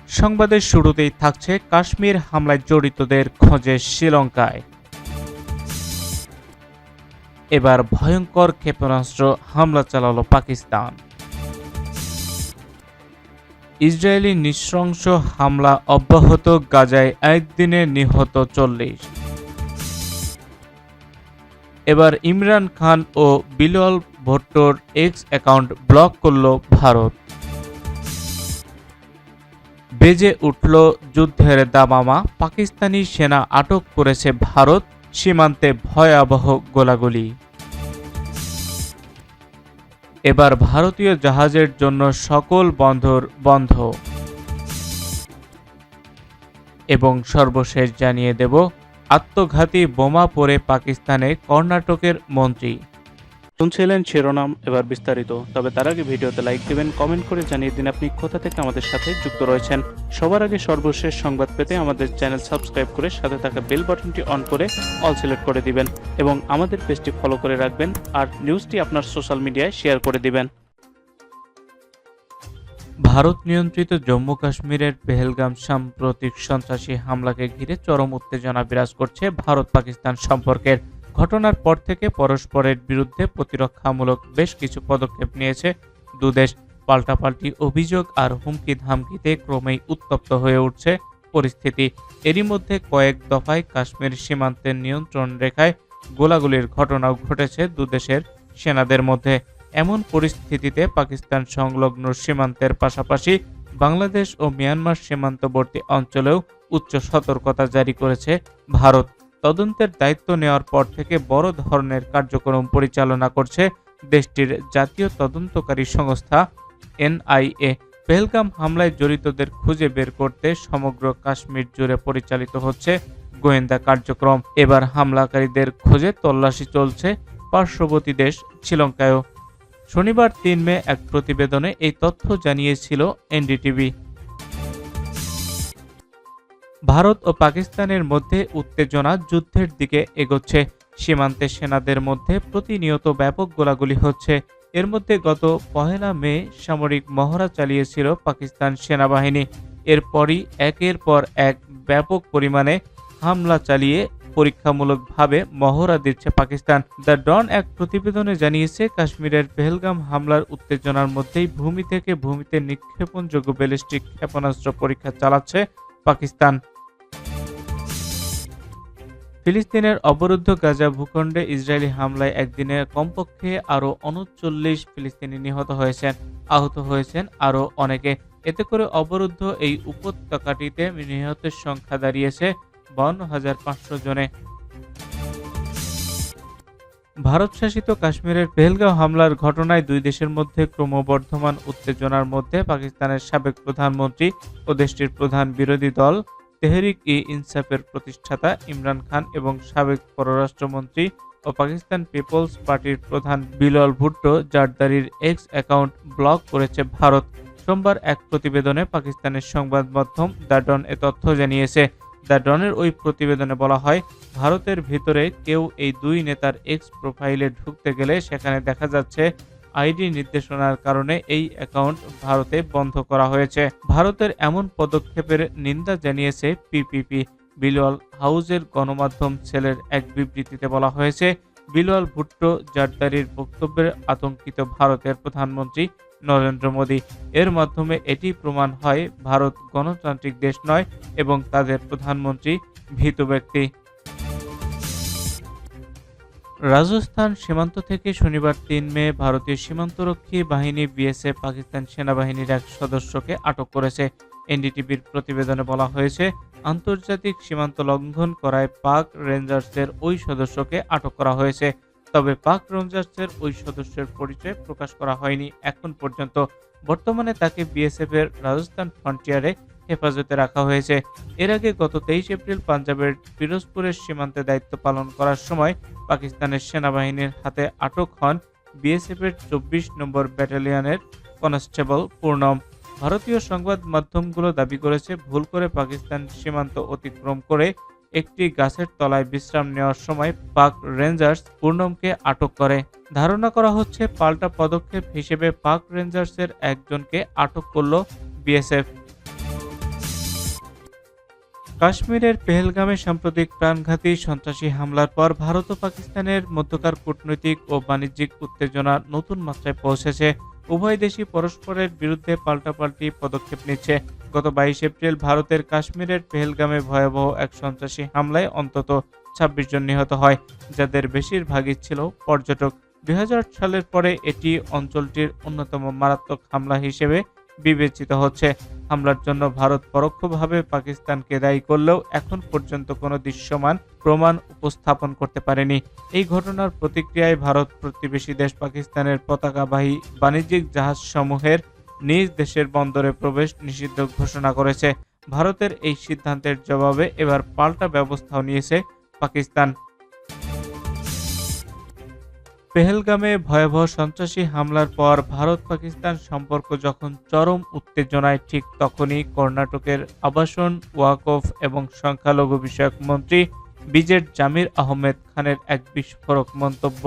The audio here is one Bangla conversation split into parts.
সংবাদের শুরুতেই থাকছে কাশ্মীর হামলায় জড়িতদের খোঁজে শ্রীলঙ্কায়। এবার ভয়ঙ্কর ক্ষেপণাস্ত্র হামলা চালালো পাকিস্তান। ইসরায়েলি নৃশংস হামলা অব্যাহত, গাজায় একদিনে নিহত 40। এবার ইমরান খান ও বিলাল ভুট্টোর এক্স অ্যাকাউন্ট ব্লক করল ভারত। বেজে উঠল যুদ্ধের দামামা, পাকিস্তানি সেনা আটক করেছে ভারত, সীমান্তে ভয়াবহ গোলাগুলি। এবার ভারতীয় জাহাজের জন্য সকল বন্দর বন্ধ। এবং সর্বশেষ জানিয়ে দেব, আত্মঘাতী বোমা পড়ে পাকিস্তানে কর্ণাটকের মন্ত্রী। শুনছিলেন শিরোনাম, এবার বিস্তারিত। তবে তার আগে ভিডিওতে লাইক দিবেন, কমেন্ট করে জানিয়ে দিন আপনি কোথা থেকে আমাদের সাথে যুক্ত রয়েছেন। সবার আগে সর্বশেষ সংবাদ পেতে আমাদের চ্যানেল সাবস্ক্রাইব করে সাথে থাকা বেল বাটনটি অন করে অল সিলেক্ট করে দিবেন এবং আমাদের পেজটি ফলো করে রাখবেন আর নিউজটি আপনার সোশ্যাল মিডিয়ায় শেয়ার করে দিবেন। ভারত নিয়ন্ত্রিত জম্মু কাশ্মীরের পেহেলগাম সাম্প্রতিক সন্ত্রাসী হামলাকে ঘিরে চরম উত্তেজনা বিরাজ করছে ভারত পাকিস্তান সম্পর্কের। ঘটনার পর থেকে পরস্পরের বিরুদ্ধে প্রতিরক্ষামূলক বেশ কিছু পদক্ষেপ নিয়েছে দুদেশ। পাল্টাপাল্টি অভিযোগ আর হুমকি ধামকিতে ক্রমেই উত্তপ্ত হয়ে উঠছে পরিস্থিতি। এরই মধ্যে কয়েক দফায় কাশ্মীর সীমান্তের নিয়ন্ত্রণ রেখায় গোলাগুলির ঘটনাও ঘটেছে দুদেশের সেনাদের মধ্যে। এমন পরিস্থিতিতে পাকিস্তান সংলগ্ন সীমান্তের পাশাপাশি বাংলাদেশ ও মিয়ানমার সীমান্তবর্তী অঞ্চলেও উচ্চ সতর্কতা জারি করেছে ভারত। তদন্তের দায়িত্ব নেওয়ার পর থেকে বড় ধরনের কার্যক্রম পরিচালনা করছে দেশটির জাতীয় তদন্তকারী সংস্থা এনআইএ। পেহেলগাম হামলায় জড়িতদের খুঁজে বের করতে সমগ্র কাশ্মীর জুড়ে পরিচালিত হচ্ছে গোয়েন্দা কার্যক্রম। এবার হামলাকারীদের খোঁজে তল্লাশি চলছে পার্শ্ববর্তী দেশ শ্রীলঙ্কায়ও। শনিবার 3 মে এক প্রতিবেদনে এই তথ্য জানিয়েছিল এনডিটিভি। ভারত ও পাকিস্তানের মধ্যে উত্তেজনা যুদ্ধের দিকে এগোচ্ছে। সীমান্তে সেনাদের মধ্যে প্রতিনিয়ত ব্যাপক গোলাগুলি হচ্ছে। এর মধ্যে গত 1 মে সামরিক মহড়া চালিয়েছিল পাকিস্তান সেনাবাহিনী। এরপরই একের পর এক ব্যাপক পরিমাণে হামলা চালিয়ে পরীক্ষামূলকভাবে মহড়া দিচ্ছে পাকিস্তান। দ্য ডন এক প্রতিবেদনে জানিয়েছে, কাশ্মীরের পেহেলগাম হামলার উত্তেজনার মধ্যেই ভূমি থেকে ভূমিতে নিক্ষেপণযোগ্য ব্যালিস্টিক ক্ষেপণাস্ত্র পরীক্ষা চালাচ্ছে পাকিস্তান। ফিলিস্তিনের অবরুদ্ধ গাজা ভূখণ্ডে ইসরায়েলি হামলায় একদিনে কমপক্ষে আরও 39 ফিলিস্তিনি নিহত হয়েছেন, আহত হয়েছেন আরও অনেকে। এতে করে অবরুদ্ধ এই উপত্যকাটিতে নিহতের সংখ্যা দাঁড়িয়েছে 52,500 জনে। ভারত শাসিত কাশ্মীরের পেহেলগাঁও হামলার ঘটনায় দুই দেশের মধ্যে ক্রমবর্ধমান উত্তেজনার মধ্যে পাকিস্তানের সাবেক প্রধানমন্ত্রী ও দেশটির প্রধান বিরোধী দল তেহরিক-ই-ইনসাফের প্রতিষ্ঠাতা ইমরান খান এবং সাবেক পররাষ্ট্রমন্ত্রী ও পাকিস্তান পিপলস পার্টির প্রধান বিলাল ভুট্টো জারদারির এক্স অ্যাকাউন্ট ব্লক করেছে ভারত। সোমবার এক প্রতিবেদনে পাকিস্তানের সংবাদ মাধ্যম দ্য ডন এ তথ্য জানিয়েছে। দ্য ডনের ওই প্রতিবেদনে বলা হয়, ভারতের ভিতরে কেউ এই দুই নেতার এক্স প্রোফাইলে ঢুকতে গেলে সেখানে দেখা যাচ্ছে আইডি নির্দেশনার কারণে এই অ্যাকাউন্ট ভারতে বন্ধ করা হয়েছে। ভারতের এমন পদক্ষেপের নিন্দা জানিয়েছে পিপিপি। বিলাল হাউজের গণমাধ্যম সেলের এক বিবৃতিতে বলা হয়েছে, বিলাল ভুট্টো জারদারির বক্তব্যের আতঙ্কিত ভারতের প্রধানমন্ত্রী নরেন্দ্র মোদী। এর মাধ্যমে এটি প্রমাণ হয় ভারত গণতান্ত্রিক দেশ নয় এবং তাদের প্রধানমন্ত্রী ভীতু ব্যক্তি। রাজস্থান সীমান্ত থেকে শনিবার 3 মে ভারতীয় সীমান্তরক্ষী বাহিনী বিএসএফ পাকিস্তান সেনাবাহিনীর এক সদস্যকে আটক করেছে। এনডিটিভির প্রতিবেদনে বলা হয়েছে, আন্তর্জাতিক সীমান্ত লঙ্ঘন করায় পাক রেঞ্জার্সের ওই সদস্যকে আটক করা হয়েছে। তবে পাক রেঞ্জার্সের ওই সদস্যের পরিচয় প্রকাশ করা হয়নি এখন পর্যন্ত। বর্তমানে তাকে বিএসএফ এর রাজস্থান ফ্রন্টিয়ারে হেফাজতে রাখা হয়েছে। এর আগে গত 23 এপ্রিল পাঞ্জাবের পিরোজপুরের সীমান্তে দায়িত্ব পালন করার সময় পাকিস্তানের সেনাবাহিনীর হাতে আটক হন বিএসএফ এর 24 নম্বর ব্যাটালিয়নের কনস্টেবল পূর্ণম। ভারতীয় সংবাদ মাধ্যমগুলো দাবি করেছে, ভুল করে পাকিস্তান সীমান্ত অতিক্রম করে একটি গাছের তলায় বিশ্রাম নেওয়ার সময় পাক রেঞ্জার্স পূর্ণমকে আটক করে। ধারণা করা হচ্ছে পাল্টা পদক্ষেপ হিসেবে পাক রেঞ্জার্সের একজনকে আটক করল বিএসএফ। কাশ্মীরের পেহেলগামে সাম্প্রতিক প্রাণঘাতী সন্ত্রাসী হামলার পর ভারত ও পাকিস্তানের মধ্যকার কূটনৈতিক ও বাণিজ্যিক উত্তেজনা নতুন মাত্রায় পৌঁছেছে। উভয় দেশই পরস্পরের বিরুদ্ধে পাল্টাপাল্টি পদক্ষেপ নিচ্ছে। গত 22 এপ্রিল ভারতের কাশ্মীরের পেহেলগামে ভয়াবহ এক সন্ত্রাসী হামলায় অন্তত 26 জন নিহত হয়, যাদের বেশিরভাগই ছিল পর্যটক। 2008 সালের পরে এটি অঞ্চলটির অন্যতম মারাত্মক হামলা হিসেবে বিবেচিত হচ্ছে। হামলার জন্য ভারত পরোক্ষভাবে পাকিস্তানকে দায়ী করলেও এখন পর্যন্ত কোনো দৃশ্যমান প্রমাণ উপস্থাপন করতে পারেনি। এই ঘটনার প্রতিক্রিয়ায় ভারত প্রতিবেশী দেশ পাকিস্তানের পতাকাবাহী বাণিজ্যিক জাহাজসমূহের নিজ দেশের বন্দরে প্রবেশ নিষিদ্ধ ঘোষণা করেছে। ভারতের এই সিদ্ধান্তের জবাবে এবার পাল্টা ব্যবস্থাও নিয়েছে পাকিস্তান। পেহেলগামে ভয়াবহ সন্ত্রাসী হামলার পর ভারত পাকিস্তান সম্পর্ক যখন চরম উত্তেজনায়, ঠিক তখনই কর্ণাটকের আবাসন, ওয়াকফ এবং সংখ্যালঘু বিষয়ক মন্ত্রী বিজেড জামির আহমেদ খানের এক বিস্ফোরক মন্তব্য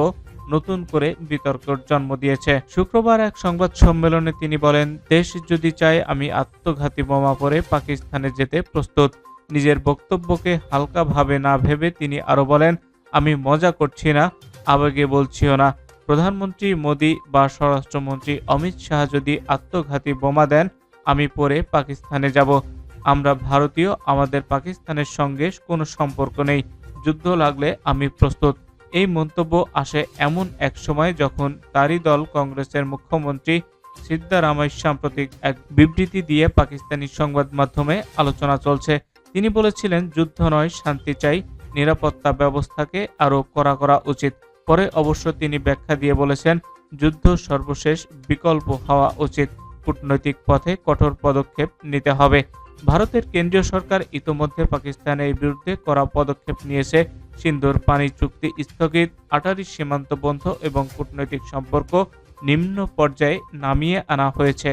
নতুন করে বিতর্কের জন্ম দিয়েছে। শুক্রবার এক সংবাদ সম্মেলনে তিনি বলেন, দেশ যদি চায় আমি আত্মঘাতী বোমা পরে পাকিস্তানে যেতে প্রস্তুত। নিজের বক্তব্যকে হালকাভাবে না ভেবে তিনি আরো বলেন, আমি মজা করছি না, আবেগে বলছিও না। প্রধানমন্ত্রী মোদি বা স্বরাষ্ট্রমন্ত্রী অমিত শাহ যদি আত্মঘাতী বোমা দেন, আমি পরে পাকিস্তানে যাব। আমরা ভারতীয়, আমাদের পাকিস্তানের সঙ্গে কোনো সম্পর্ক নেই। যুদ্ধ লাগলে আমি প্রস্তুত। এই মন্তব্য আসে এমন এক সময় যখন তারই দল কংগ্রেসের মুখ্যমন্ত্রী সিদ্দারামাইয়া সাম্প্রতিক এক বিবৃতি দিয়ে পাকিস্তানি সংবাদ মাধ্যমে আলোচনা চলছে। তিনি বলেছিলেন, যুদ্ধ নয়, শান্তি চাই, নিরাপত্তা ব্যবস্থাকে আরও কড়া করা উচিত। পরে অবশ্য তিনি ব্যাখ্যা দিয়ে বলেছেন, যুদ্ধ সর্বশেষ বিকল্প হওয়া উচিত, কূটনৈতিক পথে কঠোর পদক্ষেপ নিতে হবে। ভারতের কেন্দ্রীয় সরকার ইতোমধ্যে পাকিস্তানের বিরুদ্ধে কড়া পদক্ষেপ নিয়েছে। সিন্ধুর পানি চুক্তি স্থগিত, আটারি সীমান্ত বন্ধ এবং কূটনৈতিক সম্পর্ক নিম্ন পর্যায়ে নামিয়ে আনা হয়েছে।